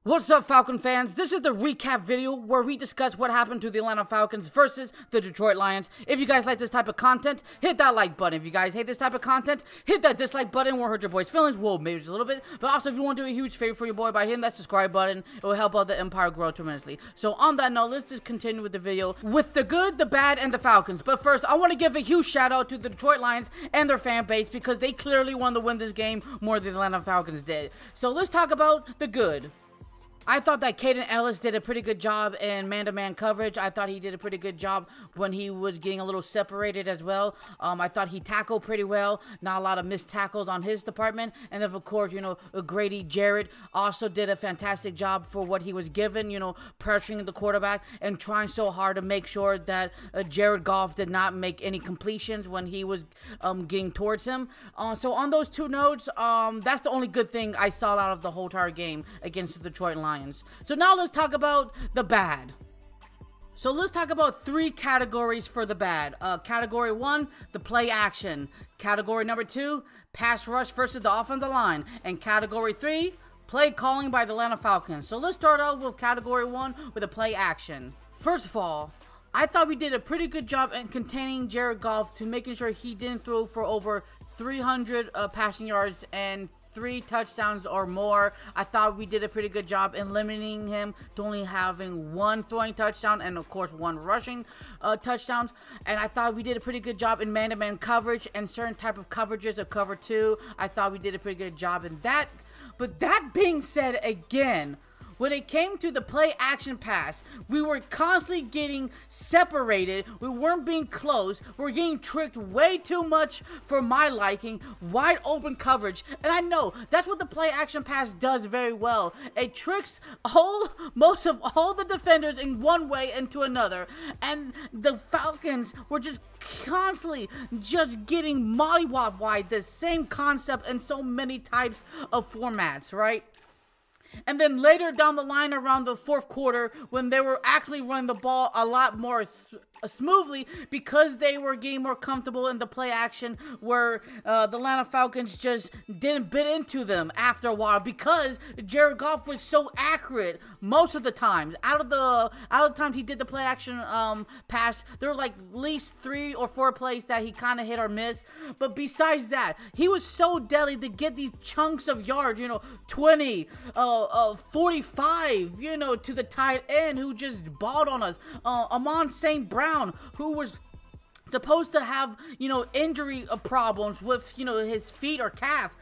What's up, Falcon fans? This is the recap video where we discuss what happened to the Atlanta Falcons versus the Detroit Lions. If you guys like this type of content, hit that like button. If you guys hate this type of content, hit that dislike button. Won't hurt your boy's feelings. Well, maybe just a little bit. But also, if you want to do a huge favor for your boy by hitting that subscribe button, it will help out the empire grow tremendously. So on that note, let's just continue with the video with the good, the bad, and the Falcons. But first, I want to give a huge shout out to the Detroit Lions and their fan base because they clearly won to win this game more than the Atlanta Falcons did. So let's talk about the good. I thought that Caden Ellis did a pretty good job in man-to-man coverage. I thought he did a pretty good job when he was getting a little separated as well. I thought he tackled pretty well. Not a lot of missed tackles on his department. And then, of course, Grady Jarrett also did a fantastic job for what he was given, pressuring the quarterback and trying so hard to make sure that Jared Goff did not make any completions when he was getting towards him. So on those two notes, that's the only good thing I saw out of the whole entire game against the Detroit Lions. So now let's talk about the bad. So let's talk about three categories for the bad. Category 1, the play action. Category number 2, pass rush versus the offensive line. And category 3, play calling by the Atlanta Falcons. So let's start out with category 1 with the play action. First of all, I thought we did a pretty good job in containing Jared Goff to making sure he didn't throw for over 300 passing yards and 3 touchdowns or more. I thought we did a pretty good job in limiting him to only having 1 throwing touchdown and of course 1 rushing touchdowns. And I thought we did a pretty good job in man-to-man coverage and certain type of coverages of cover 2. I thought we did a pretty good job in that. But that being said, again, when it came to the play action pass, we were constantly getting separated. We weren't being close. We were getting tricked way too much for my liking. Wide open coverage. And I know that's what the play action pass does very well. It tricks most of all the defenders in one way into another. And the Falcons were just constantly just getting mollywopped by the same concept in so many types of formats, right? And then later down the line around the 4th quarter, when they were actually running the ball a lot more smoothly because they were getting more comfortable in the play action, where the Atlanta Falcons just didn't bit into them after a while because Jared Goff was so accurate most of the times. Out of the times he did the play action pass, there were like at least 3 or 4 plays that he kind of hit or miss. But besides that, he was so deadly to get these chunks of yards, 20, 45, to the tight end who just balled on us. Amon St. Brown, who was supposed to have, injury problems with, his feet or calf.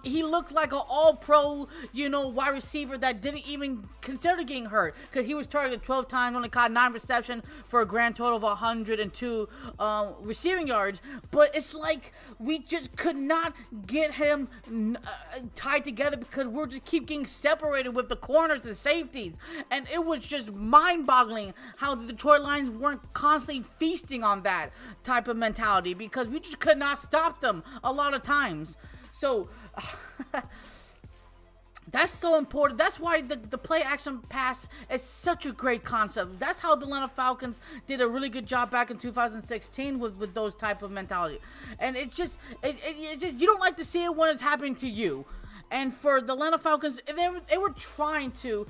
He looked like an all-pro, wide receiver that didn't even consider getting hurt because he was targeted 12 times, only caught 9 receptions for a grand total of 102 receiving yards. But it's like we just could not get him tied together because we're just keep getting separated with the corners and safeties. And it was just mind-boggling how the Detroit Lions weren't constantly feasting on that type of mentality because we just could not stop them a lot of times. So that's so important. That's why the play action pass is such a great concept. That's how the Atlanta Falcons did a really good job back in 2016 with those type of mentality. And it's just you don't like to see it when it's happening to you. And for the Atlanta Falcons, they were trying to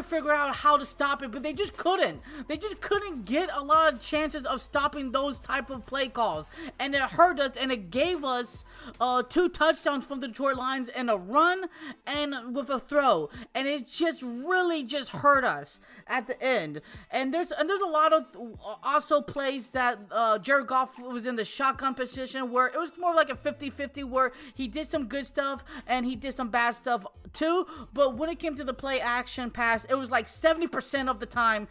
figure out how to stop it, but they just couldn't. They just couldn't get a lot of chances of stopping those type of play calls. And it hurt us, and it gave us 2 touchdowns from the Detroit Lions in a run and with a throw. And it just really just hurt us at the end. And there's a lot of also plays that Jared Goff was in the shotgun position where it was more like a 50-50 where he did some good stuff and he did some bad stuff too, but when it came to the play action pass, it was like 70% of the time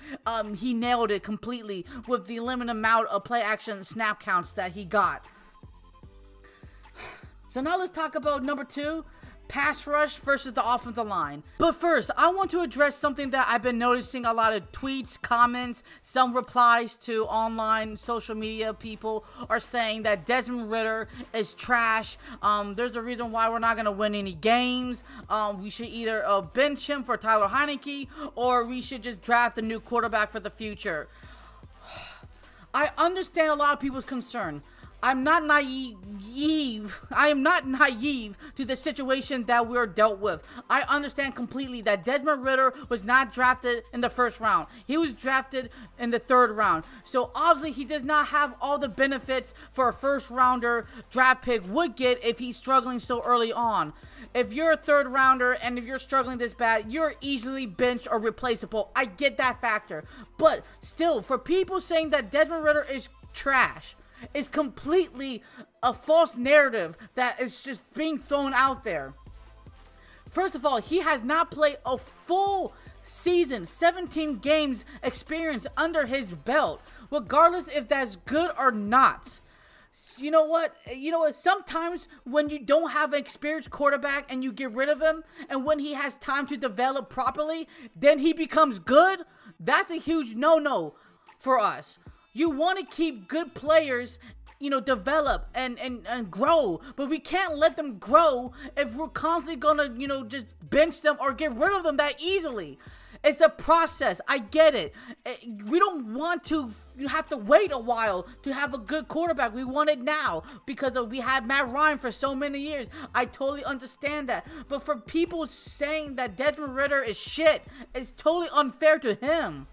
he nailed it completely with the limited amount of play action snap counts that he got. So now let's talk about number 2, pass rush versus the offensive line. But first, I want to address something that I've been noticing a lot of tweets, comments, some replies to online social media people are saying that Desmond Ridder is trash. There's a reason why we're not going to win any games. We should either bench him for Tyler Heineke or we should just draft a new quarterback for the future. I understand a lot of people's concern. I'm not naive. I am not naive to the situation that we're dealt with. I understand completely that Desmond Ridder was not drafted in the first round. He was drafted in the third round. So obviously he does not have all the benefits for a first rounder draft pick would get if he's struggling so early on. If you're a third rounder and if you're struggling this bad, you're easily benched or replaceable. I get that factor. But still, for people saying that Desmond Ridder is trash, is completely a false narrative that is just being thrown out there. First of all, he has not played a full season, 17 games experience under his belt, regardless if that's good or not. You know what? Sometimes when you don't have an experienced quarterback and you get rid of him, and when he has time to develop properly, then he becomes good. That's a huge no-no for us. You want to keep good players, develop and grow, but we can't let them grow if we're constantly gonna, just bench them or get rid of them that easily. It's a process. I get it. We don't want to have to wait a while to have a good quarterback. We want it now because we had Matt Ryan for so many years. I totally understand that. But for people saying that Desmond Ridder is shit, it's totally unfair to him.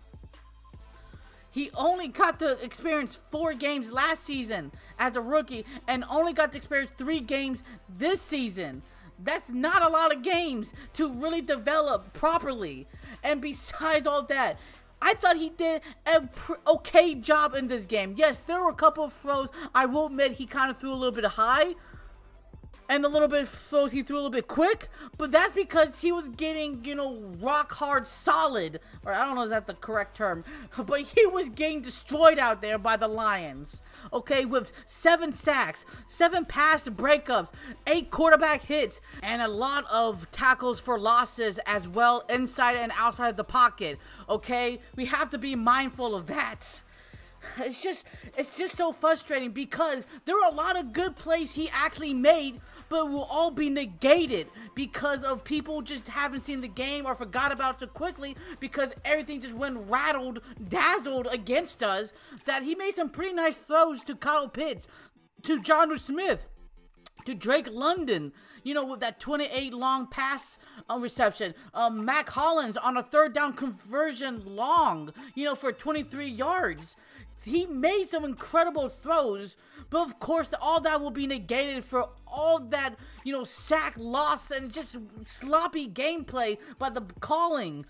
He only got to experience 4 games last season as a rookie and only got to experience 3 games this season. That's not a lot of games to really develop properly. And besides all that, I thought he did an okay job in this game. Yes, there were a couple of throws I will admit he kind of threw a little bit high. And a little bit of throws he threw a little bit quick, but that's because he was getting, rock hard solid, or I don't know if that's the correct term, but he was getting destroyed out there by the Lions, okay, with 7 sacks, 7 pass breakups, 8 quarterback hits, and a lot of tackles for losses as well, inside and outside the pocket, okay? We have to be mindful of that. It's just so frustrating because there were a lot of good plays he actually made, but will all be negated because of people just haven't seen the game or forgot about it so quickly because everything just went dazzled against us, that he made some pretty nice throws to Kyle Pitts, to Jonnu Smith, to Drake London, with that 28 long pass reception. Mac Hollins on a 3rd down conversion long, for 23 yards. He made some incredible throws, but of course all that will be negated for all that, sack loss and just sloppy gameplay by the calling.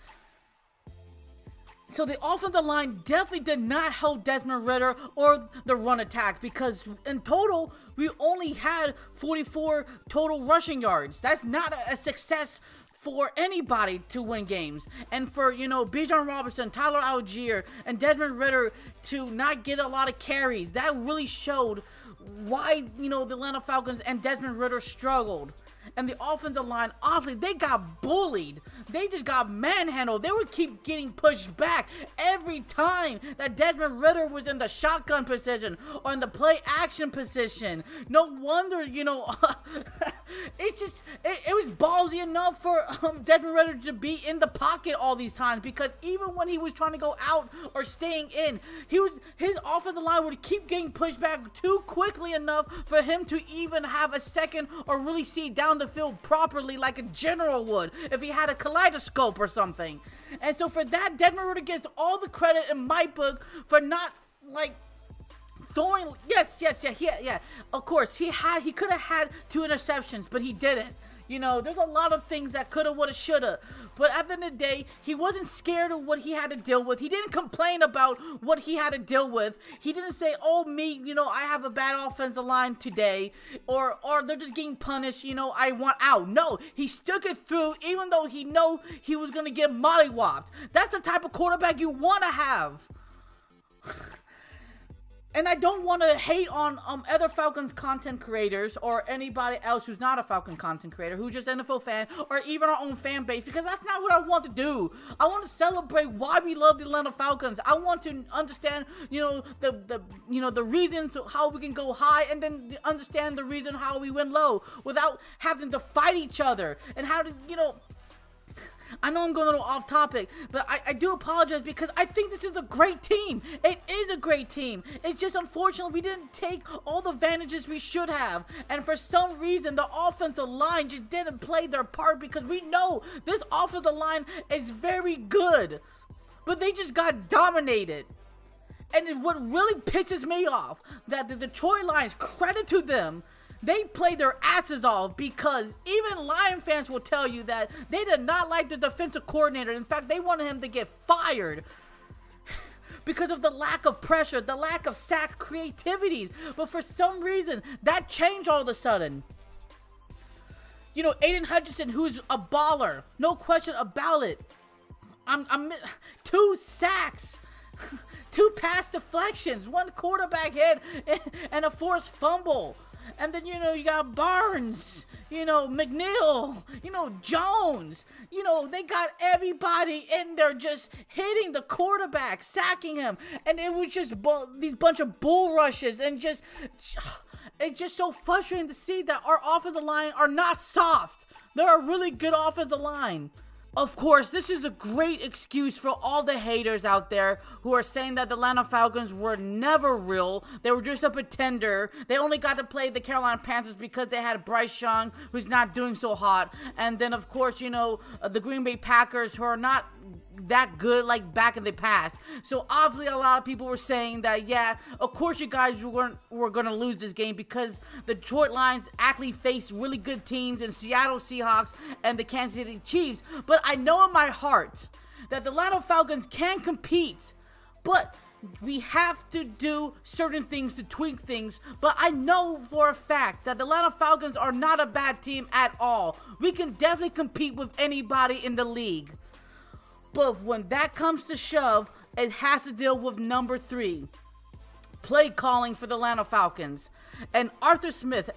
So the offensive line definitely did not help Desmond Ridder or the run attack because in total, we only had 44 total rushing yards. That's not a success for anybody to win games. And for, Bijan Robinson, Tyler Algier, and Desmond Ridder to not get a lot of carries, that really showed why, the Atlanta Falcons and Desmond Ridder struggled. And the offensive line, obviously, they got bullied. They just got manhandled. They would keep getting pushed back every time that Desmond Ridder was in the shotgun position or in the play action position. No wonder, it was ballsy enough for Desmond Ridder to be in the pocket all these times, because even when he was trying to go out or staying in, his offensive line would keep getting pushed back too quickly enough for him to even have a second or really see down the field properly like a general would if he had a kaleidoscope or something. And so for that, Desmond Ridder gets all the credit in my book for not throwing. Yes. Of course, he could have had 2 interceptions, but he didn't. There's a lot of things that coulda, woulda, shoulda. But at the end of the day, he wasn't scared of what he had to deal with. He didn't complain about what he had to deal with. He didn't say, oh, me, I have a bad offensive line today. Or they're just getting punished, I want out. No, he stuck it through even though he know he was going to get mollywopped. That's the type of quarterback you want to have. And I don't want to hate on other Falcons content creators or anybody else who's not a Falcon content creator, who's just an NFL fan, or even our own fan base, because that's not what I want to do. I want to celebrate why we love the Atlanta Falcons. I want to understand, the reasons how we can go high, and then understand the reason how we went low without having to fight each other and how to, I know I'm going a little off topic, but I do apologize because I think this is a great team. It is a great team. It's just unfortunate we didn't take all the advantages we should have. And for some reason, the offensive line just didn't play their part because we know this offensive line is very good. But they just got dominated. And what really pisses me off, that the Detroit Lions, credit to them, they played their asses off because even Lion fans will tell you that they did not like the defensive coordinator. In fact, they wanted him to get fired because of the lack of pressure, the lack of sack creativity. But for some reason, that changed all of a sudden. You know, Aiden Hutchinson, who's a baller, no question about it. I'm 2 sacks. 2 pass deflections, 1 quarterback hit, and a forced fumble. And then, you know, you got Barnes, you know, McNeil, you know, Jones. You know, they got everybody in there just hitting the quarterback, sacking him. And it was just these bunch of bull rushes and just... It's just so frustrating to see that our offensive line are not soft. They're a really good offensive line. Of course, this is a great excuse for all the haters out there who are saying that the Atlanta Falcons were never real. They were just a pretender. They only got to play the Carolina Panthers because they had Bryce Young, who's not doing so hot. And then, of course, you know, the Green Bay Packers, who are not that good like back in the past. So obviously a lot of people were saying that, yeah, of course you guys were going to lose this game because the Detroit Lions actually faced really good teams in Seattle Seahawks and the Kansas City Chiefs. But I know in my heart that the Atlanta Falcons can compete, but we have to do certain things to tweak things. But I know for a fact that the Atlanta Falcons are not a bad team at all. We can definitely compete with anybody in the league. But when that comes to shove, it has to deal with number 3. Play calling for the Atlanta Falcons. And Arthur Smith,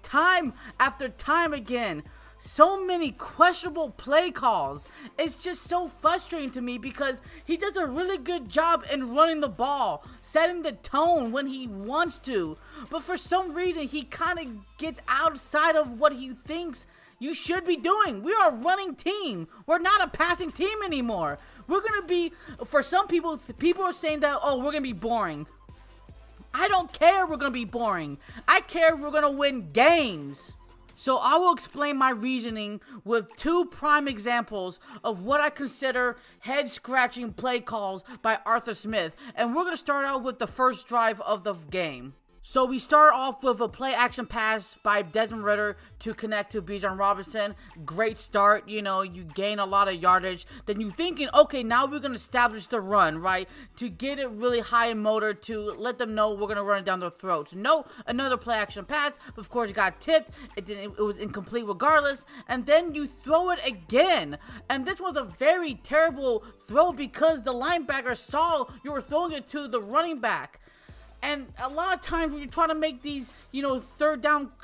time after time again, so many questionable play calls. It's just so frustrating to me because he does a really good job in running the ball, setting the tone when he wants to. But for some reason, he kind of gets outside of what he thinks you should be doing. We are a running team. We're not a passing team anymore. We're going to be, for some people, people are saying that, oh, we're going to be boring. I don't care if we're going to be boring. I care if we're going to win games. So I will explain my reasoning with 2 prime examples of what I consider head-scratching play calls by Arthur Smith. And we're going to start out with the first drive of the game. So we start off with a play-action pass by Desmond Ridder to connect to Bijan Robinson. Great start. You know, you gain a lot of yardage. Then you're thinking, okay, now we're going to establish the run, right? To get it really high in motor to let them know we're going to run it down their throats. No, another play-action pass. But of course, it got tipped. It was incomplete regardless. And then you throw it again. And this was a very terrible throw because the linebacker saw you were throwing it to the running back. And a lot of times when you're trying to make these, you know,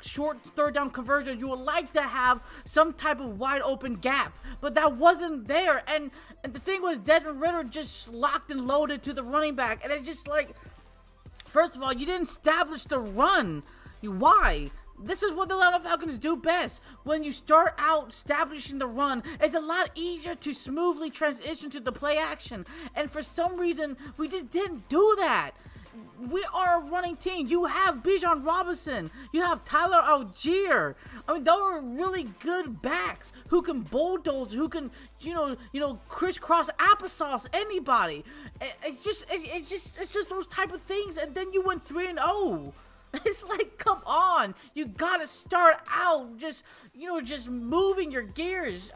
short third down conversions, you would like to have some type of wide open gap. But that wasn't there. And the thing was, Desmond Ridder just locked and loaded to the running back. And it's just like, first of all, you didn't establish the run. Why? This is what the Atlanta Falcons do best. When you start out establishing the run, it's a lot easier to smoothly transition to the play action. And for some reason, we just didn't do that. We are a running team. You have Bijan Robinson. You have Tyler Algier. I mean, those are really good backs who can bulldoze, who can, you know, crisscross applesauce anybody. It's just those type of things. And then you went 3-0. It's like, come on. You gotta start out just moving your gears.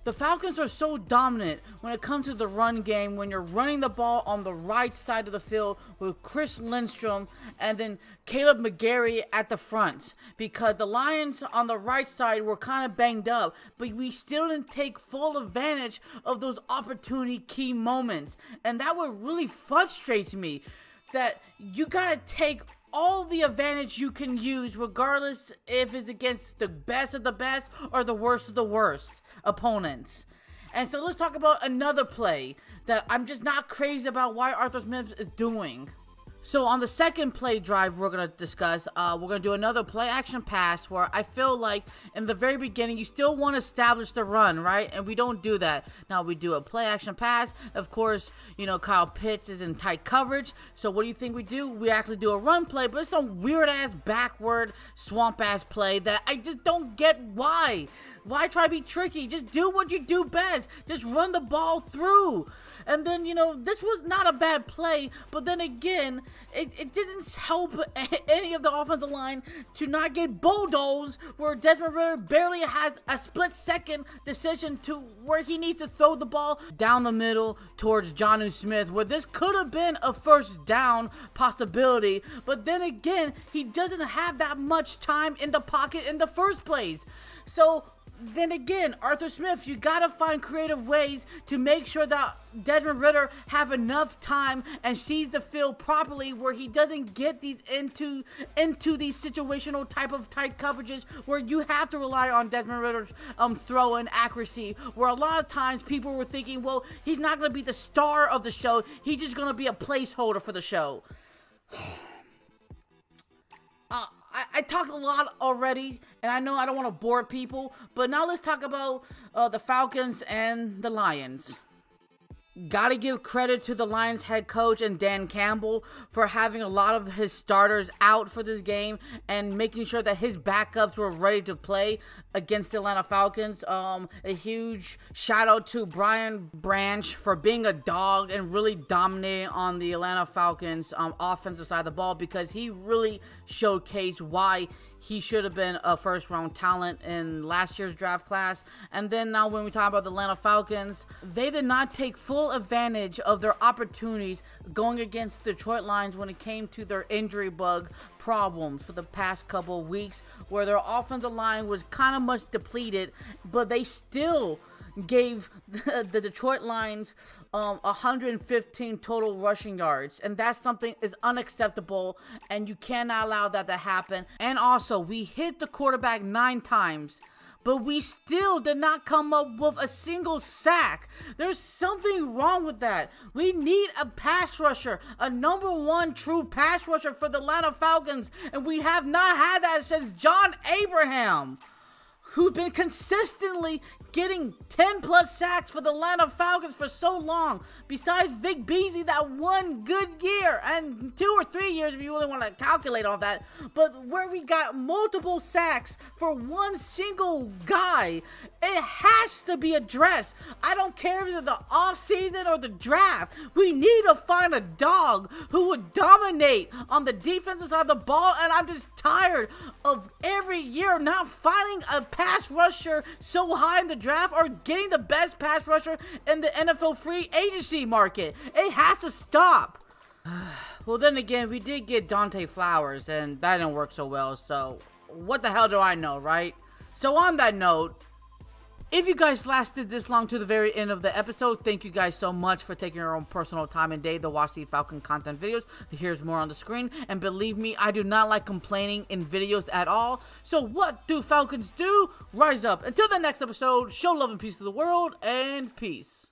The Falcons are so dominant when it comes to the run game when you're running the ball on the right side of the field with Chris Lindstrom and then Caleb McGarry at the front, because the Lions on the right side were kind of banged up, but we still didn't take full advantage of those opportunity key moments. And that would really frustrate me, that you gotta take all the advantage you can use, regardless if it's against the best of the best or the worst of the worst opponents. And so let's talk about another play that I'm just not crazy about why Arthur Smith is doing. So on the second play drive we're going to discuss, we're going to do another play action pass where I feel like in the very beginning you still want to establish the run, right? And we don't do that. Now we do a play action pass. Of course, you know, Kyle Pitts is in tight coverage. So what do you think we do? We actually do a run play, but it's some weird ass backward swamp ass play that I just don't get why. Why try to be tricky? Just do what you do best. Just run the ball through. And then, you know, this was not a bad play, but then again, it didn't help any of the offensive line to not get bulldozed where Desmond Ridder barely has a split-second decision to where he needs to throw the ball down the middle towards Jonnu Smith, where this could have been a first down possibility, but then again, he doesn't have that much time in the pocket in the first place. So then again, Arthur Smith, you gotta find creative ways to make sure that Desmond Ridder have enough time and sees the field properly where he doesn't get these into these situational type of tight coverages where you have to rely on Desmond Ridder's throw and accuracy, where a lot of times people were thinking, well, he's not gonna be the star of the show, he's just gonna be a placeholder for the show. I talked a lot already, and I know I don't want to bore people, but now let's talk about the Falcons and the Lions. Gotta give credit to the Lions head coach and Dan Campbell for having a lot of his starters out for this game and making sure that his backups were ready to play against the Atlanta Falcons. A huge shout out to Brian Branch for being a dog and really dominating on the Atlanta Falcons offensive side of the ball, because he really showcased why he should have been a first-round talent in last year's draft class. And then now when we talk about the Atlanta Falcons, they did not take full advantage of their opportunities going against the Detroit Lions when it came to their injury bug problems for the past couple of weeks, where their offensive line was kind of much depleted, but they still gave the Detroit Lions 115 total rushing yards, and that's something is unacceptable, and you cannot allow that to happen. And also, we hit the quarterback 9 times, but we still did not come up with a single sack. There's something wrong with that. We need a pass rusher, a #1 true pass rusher for the Atlanta Falcons, and we have not had that since John Abraham, who's been consistently getting 10+ sacks for the Atlanta Falcons for so long. Besides Vic Beasley, that one good year, and 2 or 3 years if you really want to calculate all that, but where we got multiple sacks for one single guy, it has to be addressed. I don't care if it's the offseason or the draft. We need to find a dog who would dominate on the defensive side of the ball, and I'm just tired of every year not finding a pass rusher so high in the draft or getting the best pass rusher in the NFL free agency market. It has to stop. Well, then again, we did get Dante Flowers, and that didn't work so well, so what the hell do I know, right? So on that note, if you guys lasted this long to the very end of the episode, thank you guys so much for taking your own personal time and day to watch the Falcon content videos. Here's more on the screen, and believe me, I do not like complaining in videos at all. So what do Falcons do? Rise up. Until the next episode, show love and peace to the world, and peace.